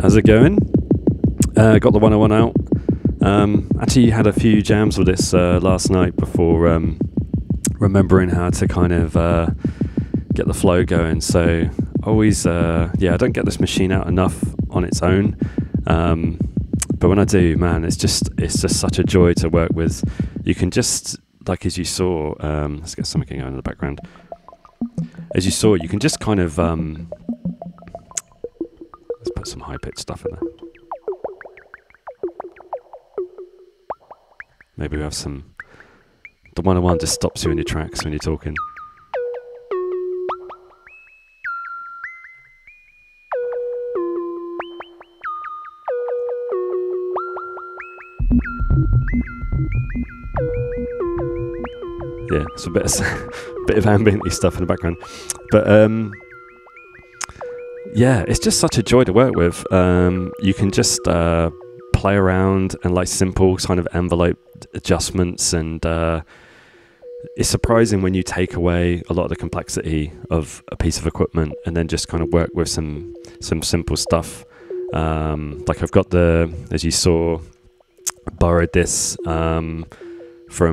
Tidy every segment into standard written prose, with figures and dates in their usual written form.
How's it going? Got the 101 out. Actually had a few jams with this last night before remembering how to kind of get the flow going. So always, I don't get this machine out enough on its own. But when I do, man, it's just such a joy to work with. You can just, like as you saw, let's get something going in the background. As you saw, you can just kind of let's put some high-pitched stuff in there. Maybe we have some... The 101 just stops you in your tracks when you're talking. Yeah, it's a bit of ambient-y stuff in the background. But... yeah, it's just such a joy to work with. You can just play around and like simple kind of envelope adjustments, and it's surprising when you take away a lot of the complexity of a piece of equipment and then just kind of work with some simple stuff. Like I've got as you saw, borrowed this from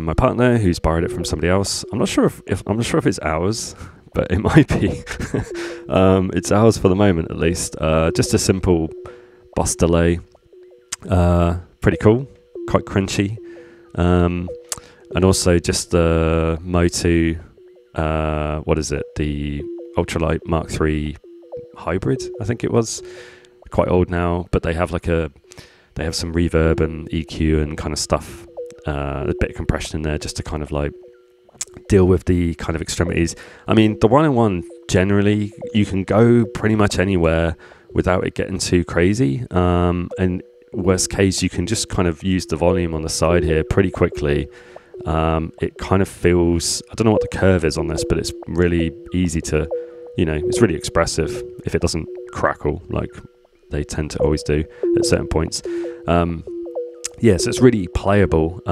my partner, who's borrowed it from somebody else. I'm not sure if it's ours, but it might be. It's ours for the moment, at least. Just a simple boss delay. Pretty cool, quite crunchy. And also just the Motu, what is it? The Ultralite Mark III hybrid, I think it was. Quite old now, but they have they have some reverb and EQ and kind of stuff. A bit of compression in there just to kind of like deal with the kind of extremities. I mean, the 101 generally, you can go pretty much anywhere without it getting too crazy. And worst case, you can just kind of use the volume on the side here pretty quickly. It kind of feels, I don't know what the curve is on this, but it's really easy to, it's really expressive if it doesn't crackle like they tend to always do at certain points. Yeah, so it's really playable.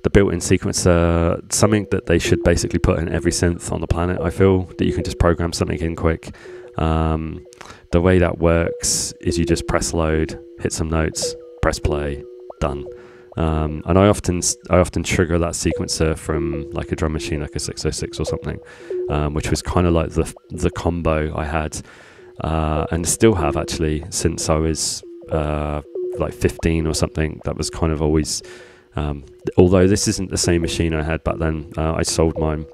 The built-in sequencer, something that they should basically put in every synth on the planet, I feel, that you can just program something in quick. The way that works is you just press load, hit some notes, press play, done. And I often trigger that sequencer from like a drum machine, like a 606 or something, which was kind of like the combo I had, and still have actually since I was like 15 or something. That was kind of always, although this isn't the same machine I had back then. I sold mine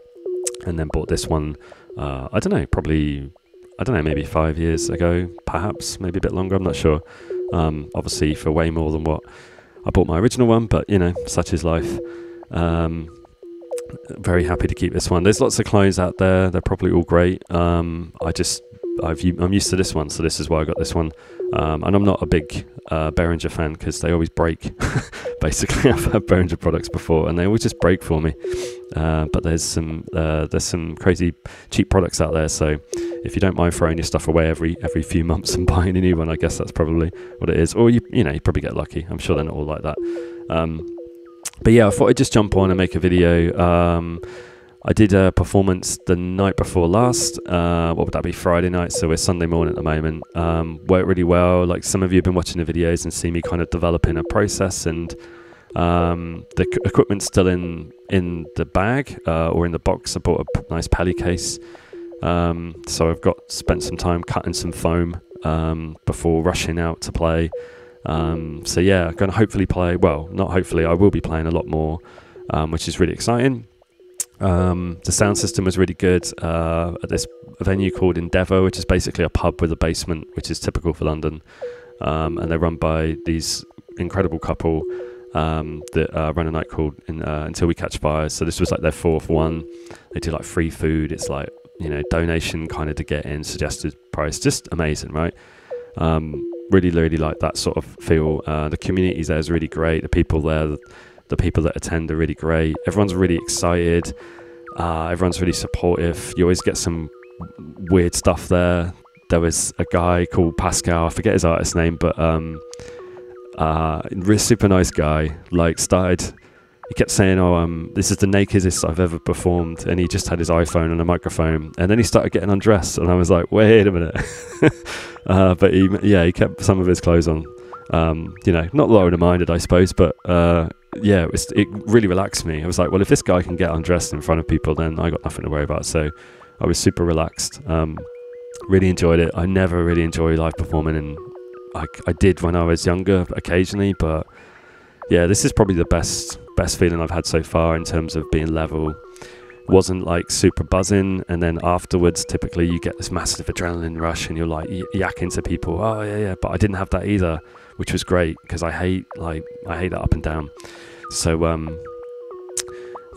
and then bought this one. I don't know, maybe 5 years ago, perhaps, maybe a bit longer. I'm not sure. Obviously for way more than what I bought my original one, but such is life. Very happy to keep this one. There's lots of clones out there. They're probably all great. I'm used to this one, so this is why I got this one. And I'm not a big Behringer fan because they always break. Basically, I've had Behringer products before, and they always just break for me. But there's some crazy cheap products out there, so if you don't mind throwing your stuff away every few months and buying a new one, I guess that's probably what it is. Or you probably get lucky. I'm sure they're not all like that. But yeah, I thought I'd just jump on and make a video. I did a performance the night before last. What would that be? Friday night. So we're Sunday morning at the moment. Worked really well. Like, some of you have been watching the videos and see me kind of developing a process, and the equipment's still in the bag or in the box. I bought a nice pally case. So I've spent some time cutting some foam before rushing out to play. So yeah, I'm going to hopefully play. Well, not hopefully. I will be playing a lot more, which is really exciting. The sound system was really good at this venue called Endeavour, which is basically a pub with a basement, which is typical for London. And they're run by these incredible couple that run a night called Until We Catch Fire. So this was like their fourth one. They do like free food. It's like, donation kind of to get in, suggested price. Just amazing, right? Really, really like that sort of feel. The community there is really great. The people there, the people that attend are really great. Everyone's really excited. Everyone's really supportive. You always get some weird stuff there. There was a guy called Pascal, I forget his artist name, but super nice guy. He kept saying, this is the nakedest I've ever performed, and he just had his iPhone and a microphone, and then he started getting undressed, and I was like, wait a minute. But he kept some of his clothes on. Not that I would have minded, I suppose, but it really relaxed me. I was like, well, if this guy can get undressed in front of people, then I got nothing to worry about. So I was super relaxed. Really enjoyed it. I never really enjoy live performing, and I did when I was younger occasionally, but yeah, this is probably the best feeling I've had so far in terms of being level. Wasn't like super buzzing, and then afterwards typically you get this massive adrenaline rush and you're like yakking to people, oh yeah, but I didn't have that either, which was great, because I hate that up and down. So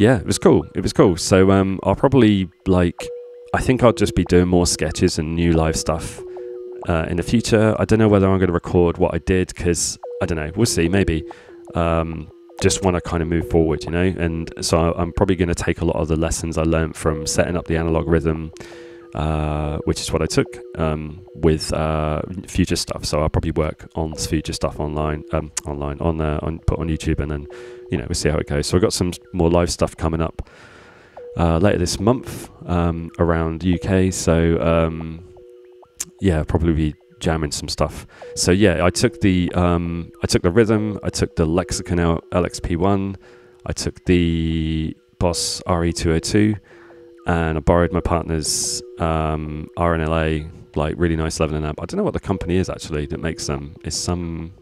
it was cool. So I'll probably I think I'll just be doing more sketches and new live stuff in the future. I don't know whether I'm going to record what I did, because I don't know, we'll see, maybe. Just want to kind of move forward, and so I'm probably going to take a lot of the lessons I learned from setting up the analog rhythm, which is what I took with future stuff. So I'll probably work on future stuff put on YouTube, and then we'll see how it goes. So I've got some more live stuff coming up later this month around UK. So probably be jamming some stuff. So yeah, I took the rhythm, I took the Lexicon LXP1, I took the Boss RE202, and I borrowed my partner's RNLA, really nice leveling amp. I don't know what the company is actually that makes them. It's some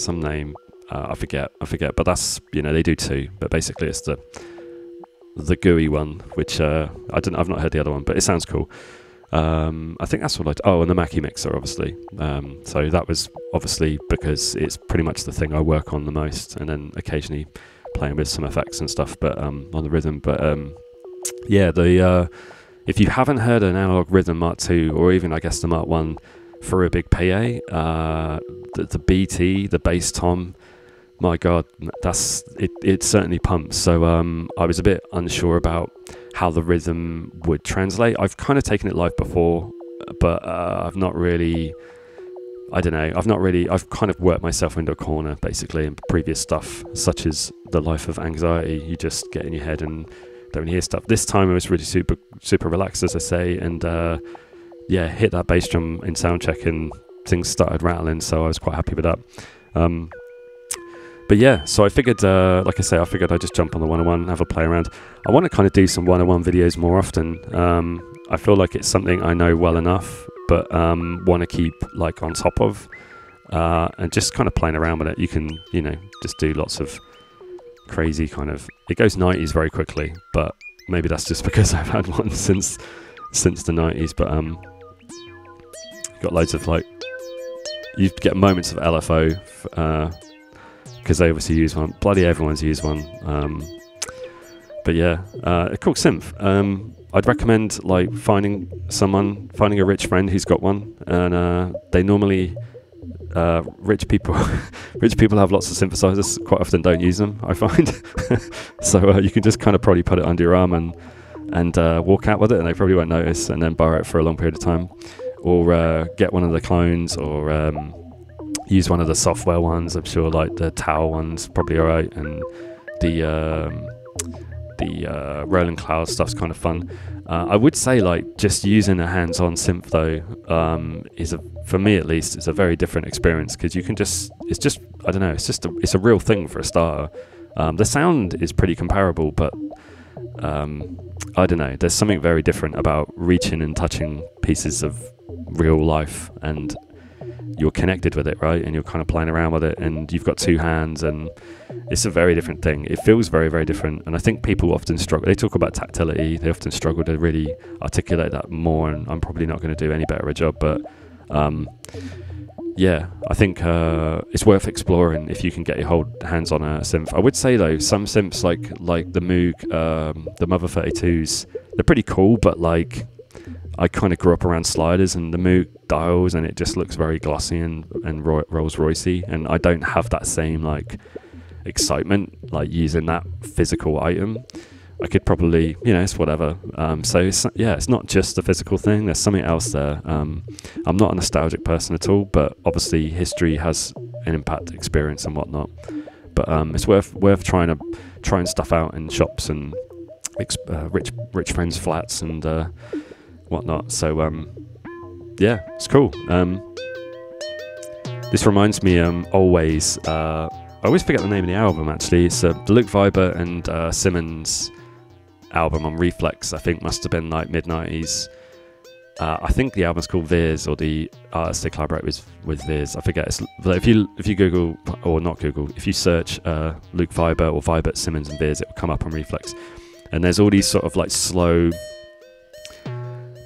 name, I forget, but that's, they do two, but basically it's the GUI one, which I've not heard the other one, but it sounds cool. I think that's what and the Mackie mixer, obviously. So that was obviously because it's pretty much the thing I work on the most, and then occasionally playing with some effects and stuff, but on the rhythm. But if you haven't heard an analog rhythm Mark II, or even I guess the Mark I for a big PA, the BT, the bass tom, my God, it certainly pumps. So I was a bit unsure about how the rhythm would translate. I've kind of taken it live before, but I've kind of worked myself into a corner basically in previous stuff, such as The Life of Anxiety. You just get in your head and don't hear stuff. This time I was really super relaxed, as I say, and hit that bass drum in soundcheck and things started rattling, so I was quite happy with that. But yeah, so I figured, I'd just jump on the 101 and have a play around. I want to kind of do some 101 videos more often. I feel like it's something I know well enough, but want to keep on top of, and just kind of playing around with it. You can, just do lots of crazy kind of, it goes 90s very quickly, but maybe that's just because I've had one since the 90s, but got loads of you get moments of LFO, because they obviously use one. Bloody everyone's used one. But yeah, a cool synth. I'd recommend finding a rich friend who's got one, and they normally rich people have lots of synthesizers. Quite often don't use them, I find. So you can just kind of probably put it under your arm and and walk out with it, and they probably won't notice, and then borrow it for a long period of time, or get one of the clones, or use one of the software ones. I'm sure like the Tower one's probably alright, and the Roland Cloud stuff's kind of fun. I would say like just using a hands-on synth though for me at least, it's a very different experience, because you can it's I don't know, it's a real thing for a starter. The sound is pretty comparable, but I don't know, there's something very different about reaching and touching pieces of real life, and you're connected with it, right? And you're kind of playing around with it, and you've got two hands, and it's a very different thing. It feels very, very different. And I think people often struggle. They talk about tactility. They often struggle to really articulate that more, and I'm probably not going to do any better a job. But yeah, I think it's worth exploring if you can get your hands on a synth. I would say though, some synths like the Moog, the Mother 32s, they're pretty cool, but like I kind of grew up around sliders and the Moog dials, and it just looks very glossy and Rolls Roycey, and I don't have that same like excitement like using that physical item. I could probably, it's whatever. So it's not just a physical thing. There's something else there. I'm not a nostalgic person at all, but obviously history has an impact, experience and whatnot. But it's worth trying stuff out in shops and rich friends' flats and whatnot. So yeah, it's cool. This reminds me always. I always forget the name of the album. Actually, it's the Luke Vibert and Simmons album on Reflex. I think must have been like mid-90s. I think the album's called Veers, or the artist they collaborate with Veers. I forget. If you Google, or not Google, if you search Luke Vibert or Vibert, Simmons and Veers, it will come up on Reflex. And there's all these sort of like slow,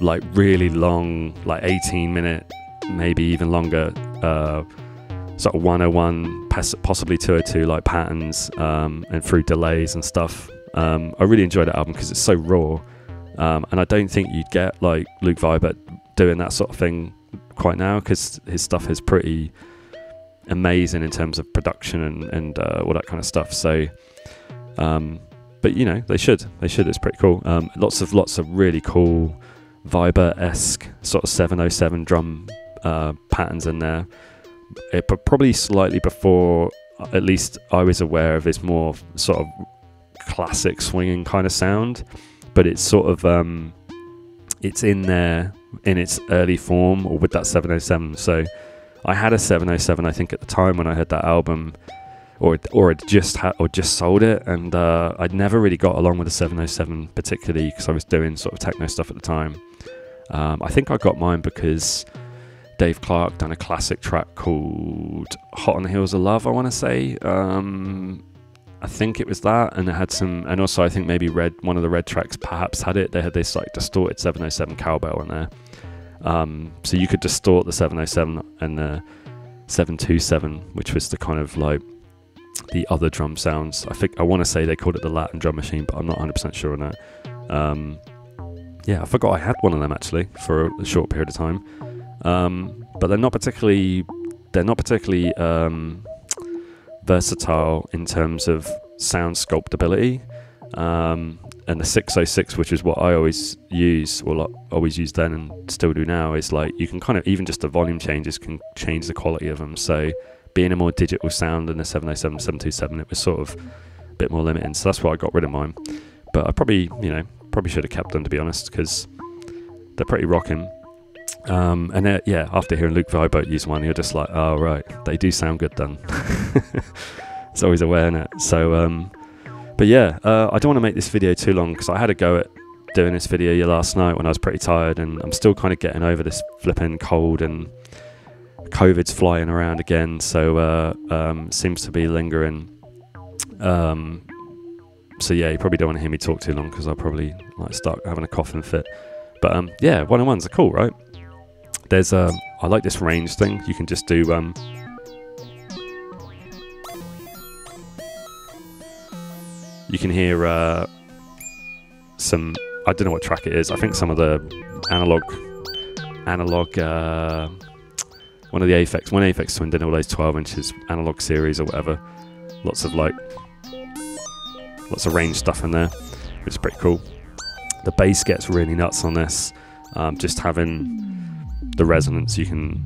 like really long, like 18-minute, maybe even longer, sort of 101, possibly 202 like patterns, and through delays and stuff. I really enjoyed that album because it's so raw, and I don't think you'd get like Luke Vibert doing that sort of thing quite now, because his stuff is pretty amazing in terms of production and all that kind of stuff. So but they should, it's pretty cool. Lots of really cool Vibert-esque sort of 707 drum patterns in there, but probably slightly before, at least I was aware of, his more sort of classic swinging kind of sound, but it's sort of it's in there in its early form, or with that 707. So I had a 707 I think at the time when I had that album, or had just sold it, and I'd never really got along with the 707 particularly, because I was doing sort of techno stuff at the time. I think I got mine because Dave Clark done a classic track called Hot on the Heels of Love, I want to say. I think it was that, and it had some, and also I think maybe one of the Red tracks perhaps had it. They had this like distorted 707 cowbell in there. So you could distort the 707 and the 727, which was the kind of like the other drum sounds. I want to say they called it the Latin drum machine, but I'm not 100% sure on that. Yeah, I forgot I had one of them actually for a short period of time. But they're not particularly versatile in terms of sound sculptability. And the 606, which is what I always use, or always used then and still do now, is like you can kind of, even just the volume changes can change the quality of them. So being a more digital sound than the 707, 727, it was sort of a bit more limiting. So that's why I got rid of mine. But I probably should have kept them, to be honest, because they're pretty rocking. And yeah, after hearing Luke Vibert use one, you're just like, oh right, they do sound good then. It's always a way, isn't it? So but yeah, I don't want to make this video too long, because I had a go at doing this video last night when I was pretty tired, and I'm still kind of getting over this flipping cold, and COVID's flying around again, so seems to be lingering. So yeah, you probably don't want to hear me talk too long, because I'll probably like start having a coughing fit. But yeah, 101s are cool, right? There's I like this range thing. You can just do you can hear some, I don't know what track it is. I think some of the analog one of the Aphex Twin did all those 12 inches analog series or whatever. Lots of range stuff in there, which is pretty cool. The bass gets really nuts on this. Just having the resonance, you can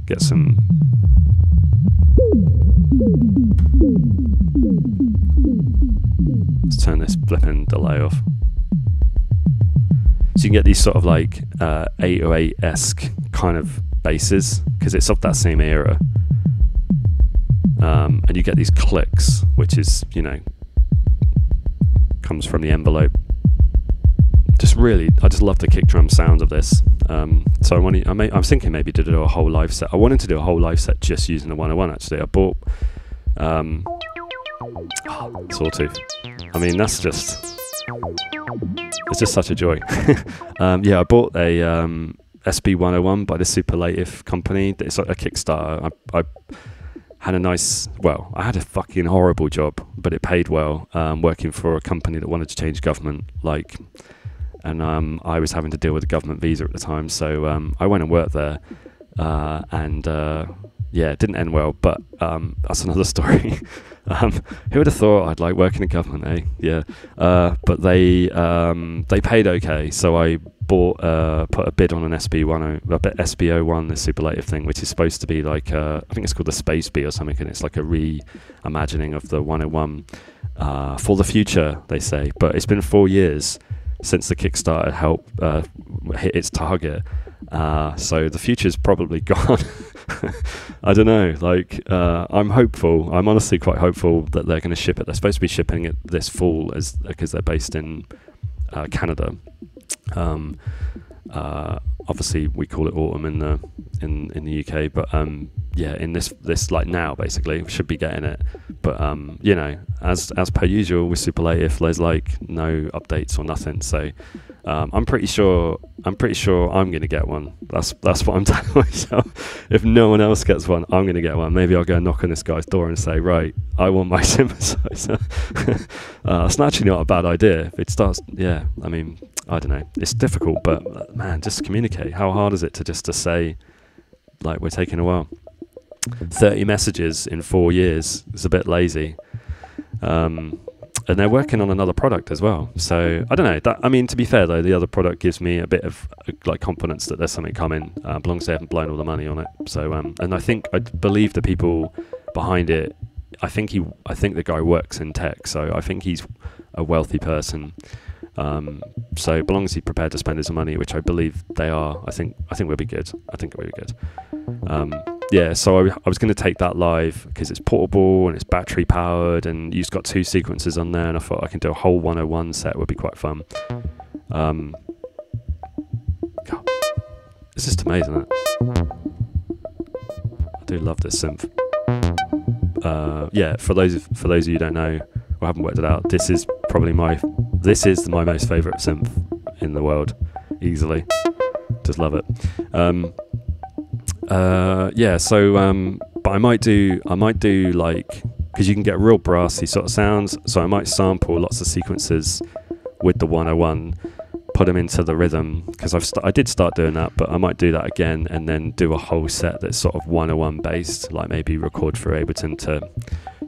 get some. Let's turn this flipping delay off. So you can get these sort of like 808-esque kind of basses, because it's of that same era. And you get these clicks, which is, you know, comes from the envelope. Just really, I just love the kick drum sound of this. So I was thinking maybe to do a whole live set. I wanted to do a whole live set just using the 101 actually. I bought Sawtooth. I mean, it's just such a joy. Yeah, I bought a SB-101 by the Superlative company. It's like a Kickstarter. I had I had a fucking horrible job, but it paid well, working for a company that wanted to change government, and I was having to deal with a government visa at the time, so I went and worked there, and yeah, it didn't end well, but that's another story. Who would have thought I'd like working in government, eh? Yeah, but they paid okay, so I put a bid on an SB-01, the Superlative thing, which is supposed to be like I think it's called the Space Bee or something, and it's like a reimagining of the 101 for the future, they say. But it's been 4 years since the Kickstarter helped hit its target, so the future's probably gone. I don't know, I'm hopeful. I'm honestly quite hopeful that they're going to ship it. They're supposed to be shipping it this fall, because they're based in Canada. Obviously we call it autumn in the UK, but yeah, in this like now basically we should be getting it, but you know, as per usual with Superlative, there's like no updates or nothing, so I'm pretty sure I'm going to get one. That's what I'm telling myself. If no one else gets one, I'm going to get one. Maybe I'll go and knock on this guy's door and say, right, I want my synthesizer. It's actually not a bad idea. If it starts, yeah, I mean, I don't know. It's difficult, but man, just communicate. How hard is it to say, like, we're taking a while? 30 messages in 4 years is a bit lazy. And they're working on another product as well. So I don't know. I mean, to be fair though, the other product gives me a bit of like confidence that there's something coming, as long as they haven't blown all the money on it. So and I believe the people behind it. I think the guy works in tech, so I think he's a wealthy person. So as long as he's prepared to spend his money, which I believe they are, I think we'll be good. I think we'll be good. Yeah, so I was going to take that live because it's portable and it's battery powered, and you've got 2 sequences on there, and I thought I can do a whole 101 set, would be quite fun. God, it's just amazing, isn't it? I do love this synth. Yeah, for those of you who don't know or haven't worked it out, this is my most favourite synth in the world, easily. Just love it. Yeah, so but I might do like, because you can get real brassy sort of sounds, so I might sample lots of sequences with the 101, put them into the rhythm, because I did start doing that, but I might do that again and then do a whole set that's sort of 101 based, like maybe record for Ableton to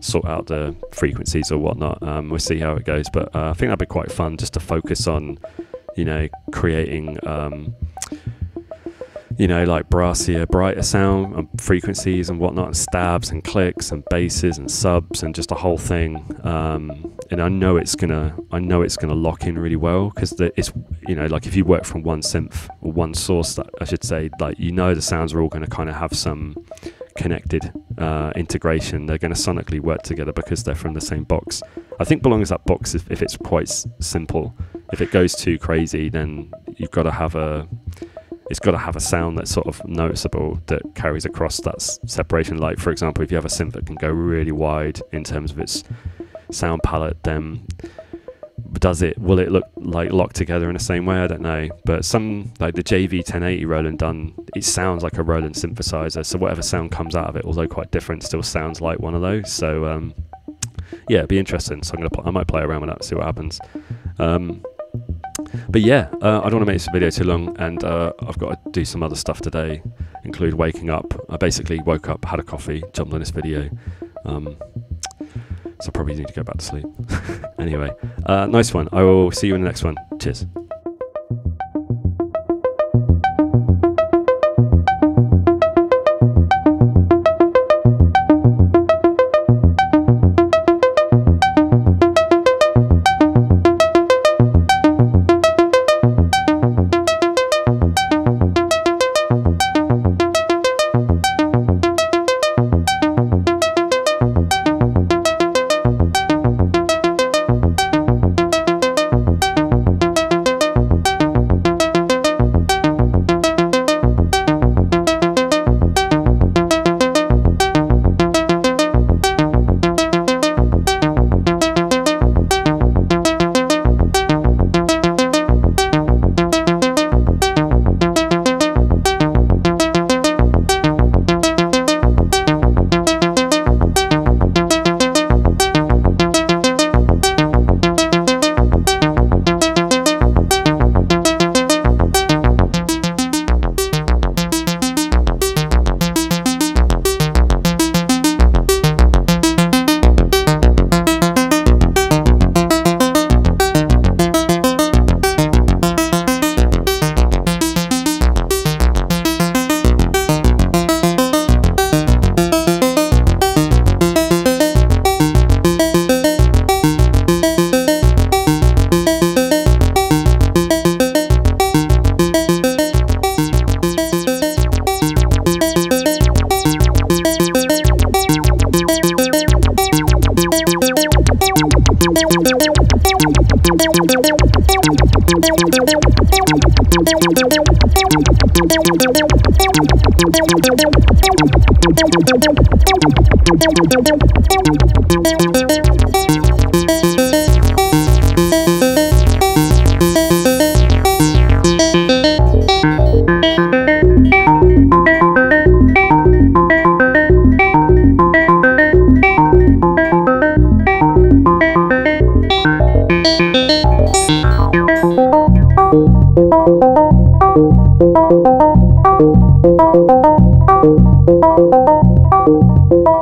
sort out the frequencies or whatnot. We'll see how it goes, but I think that'd be quite fun just to focus on, you know, creating you know, like brassier, brighter sound and frequencies and whatnot, and stabs and clicks and basses and subs and just a whole thing. And I know it's gonna lock in really well, because it's, you know, like if you work from one synth or one source, that I should say, like, you know, the sounds are all going to kind of have some connected integration. They're going to sonically work together because they're from the same box. I think belongs that box if it's quite simple. If it goes too crazy, then you've got to have it's got to have a sound that's sort of noticeable, that carries across that separation. Like, for example, if you have a synth that can go really wide in terms of its sound palette, then will it look like locked together in the same way? I don't know. But some, like the JV1080 Roland done, it sounds like a Roland synthesizer, so whatever sound comes out of it, although quite different, still sounds like one of those. So yeah, it'd be interesting. So I might play around with that, see what happens. But yeah, I don't want to make this video too long, and I've got to do some other stuff today, include waking up. I basically woke up, had a coffee, jumped on this video. So I probably need to go back to sleep. Anyway, nice one. I will see you in the next one. Cheers.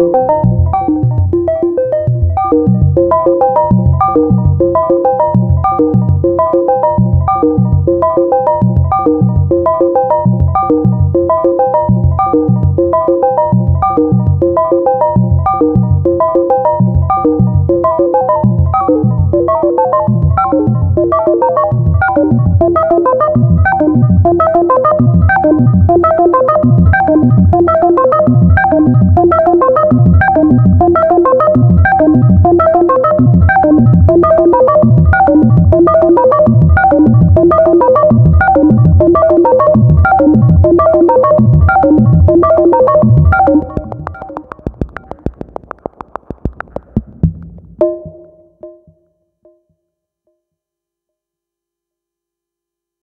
Thank you.